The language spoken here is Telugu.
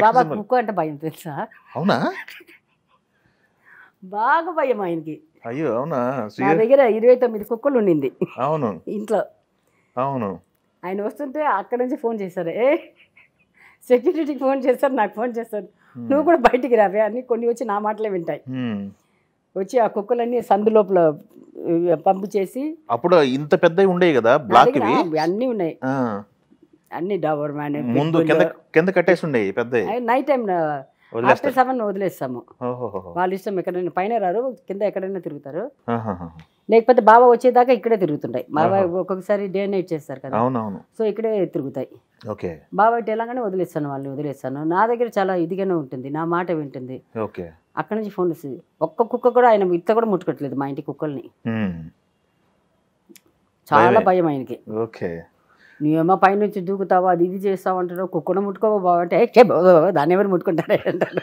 బాబా కుక్క అంటే భయం తెలుసా? అవునా? బాగా భయం ఆయనకి. అయ్యో అవునా? నా దగ్గర 29 కుక్కలు ఉండింది అవును ఇంట్లో. అవును. ఆయన వస్తుంటే అక్కడ నుంచి ఫోన్ చేశారు, సెక్యూరిటీకి ఫోన్ చేస్తారు, నాకు ఫోన్ చేస్తారు, నువ్వు కూడా బయటికి రావే అని. కొన్ని వచ్చి నా మాటలే వింటాయి. వచ్చి ఆ కుక్కలన్నీ సందు లోపల పంపు చేసి. అప్పుడు ఇంత పెద్దవి ఉండేవి కదా బ్లాక్, అన్నీ ఉన్నాయి, అన్ని డబర్ మ్యాన్ ముందు కింద కట్టేసి ఉండేవి పెద్దవి. Night time after 7 వదిలేస్తాము. వాళ్ళ ఇష్టం, ఎక్కడైనా పైన రారు, కింద ఎక్కడైనా తిరుగుతారు. లేకపోతే బాబా వచ్చేదాకా ఇక్కడే తిరుగుతుంటాయి. బాబా ఒక్కొక్కసారి డే నైట్ చేస్తారు కదా, సో ఇక్కడే తిరుగుతాయి. బాబా ఇటు వెళ్ళగానే వదిలేస్తాను. నా దగ్గర చాలా ఇదిగానే ఉంటుంది, నా మాట వింటుంది. అక్కడ నుంచి ఫోన్ వస్తుంది. ఒక్క కుక్క కూడా ఆయన ఇట్లా కూడా ముట్టుకోవట్లేదు మా ఇంటి కుక్కల్ని. చాలా భయం ఆయనకి. నువ్వేమో పైనుంచి దూకుతావా, అది ఇది చేస్తావు అంటారు, కుక్కను ముట్టుకోవా బాబా అంటే దాన్ని ఎవరు ముట్టుకుంటారే అంటారు.